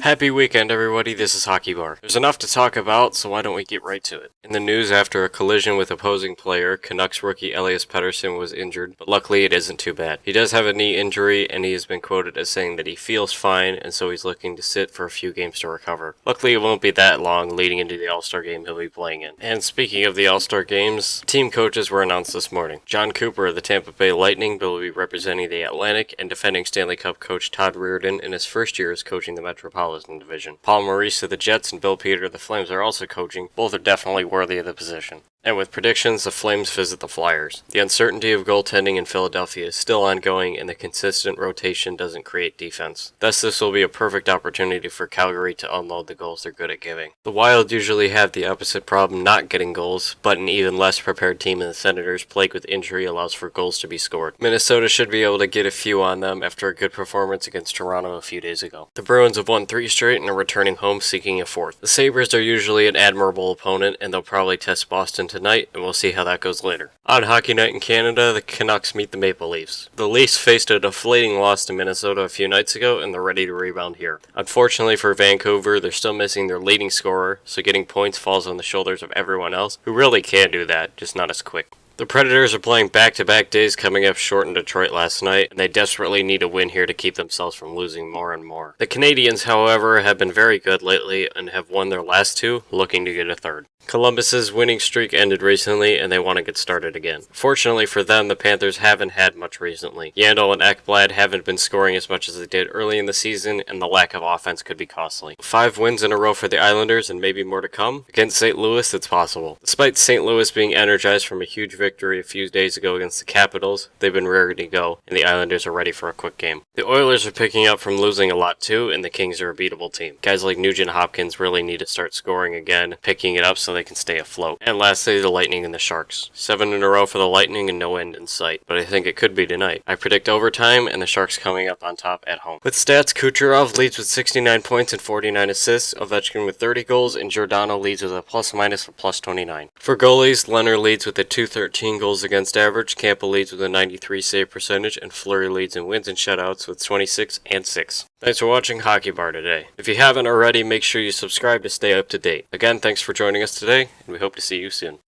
Happy weekend, everybody. This is Hockeybar. There's enough to talk about, so why don't we get right to it? In the news, after a collision with opposing player, Canucks rookie Elias Pettersson was injured, but luckily it isn't too bad. He does have a knee injury, and he has been quoted as saying that he feels fine, and so he's looking to sit for a few games to recover. Luckily, it won't be that long leading into the All-Star game he'll be playing in. And speaking of the All-Star games, team coaches were announced this morning. John Cooper of the Tampa Bay Lightning will be representing the Atlantic, and defending Stanley Cup coach Todd Reirden in his first year as coaching the Metropolitan Division. Paul Maurice of the Jets and Bill Peter of the Flames are also coaching. Both are definitely worthy of the position. And with predictions, the Flames visit the Flyers. The uncertainty of goaltending in Philadelphia is still ongoing, and the consistent rotation doesn't create defense. Thus, this will be a perfect opportunity for Calgary to unload the goals they're good at giving. The Wild usually have the opposite problem, not getting goals, but an even less prepared team in the Senators, plagued with injury, allows for goals to be scored. Minnesota should be able to get a few on them after a good performance against Toronto a few days ago. The Bruins have won 3 straight and are returning home seeking a 4th. The Sabres are usually an admirable opponent, and they'll probably test Boston tonight, and we'll see how that goes later. On Hockey Night in Canada, the Canucks meet the Maple Leafs. The Leafs faced a deflating loss to Minnesota a few nights ago, and they're ready to rebound here. Unfortunately for Vancouver, they're still missing their leading scorer, so getting points falls on the shoulders of everyone else, who really can do that, just not as quick. The Predators are playing back-to-back days coming up short in Detroit last night, and they desperately need a win here to keep themselves from losing more and more. The Canadiens, however, have been very good lately and have won their last 2, looking to get a 3rd. Columbus's winning streak ended recently, and they want to get started again. Fortunately for them, the Panthers haven't had much recently. Yandel and Ekblad haven't been scoring as much as they did early in the season, and the lack of offense could be costly. 5 wins in a row for the Islanders, and maybe more to come. Against St. Louis, it's possible. Despite St. Louis being energized from a huge victory a few days ago against the Capitals, they've been ready to go, and the Islanders are ready for a quick game. The Oilers are picking up from losing a lot too, and the Kings are a beatable team. Guys like Nugent Hopkins really need to start scoring again, picking it up so they can stay afloat. And lastly, the Lightning and the Sharks. 7 in a row for the Lightning and no end in sight, but I think it could be tonight. I predict overtime and the Sharks coming up on top at home. With stats, Kucherov leads with 69 points and 49 assists, Ovechkin with 30 goals, and Giordano leads with a plus-minus of plus 29. For goalies, Leonard leads with a 213 goals against average, Campa leads with a 93 save percentage, and Fleury leads in wins and shutouts with 26 and 6. Thanks for watching Hockey Bar today. If you haven't already, make sure you subscribe to stay up to date. Again, thanks for joining us today, and we hope to see you soon.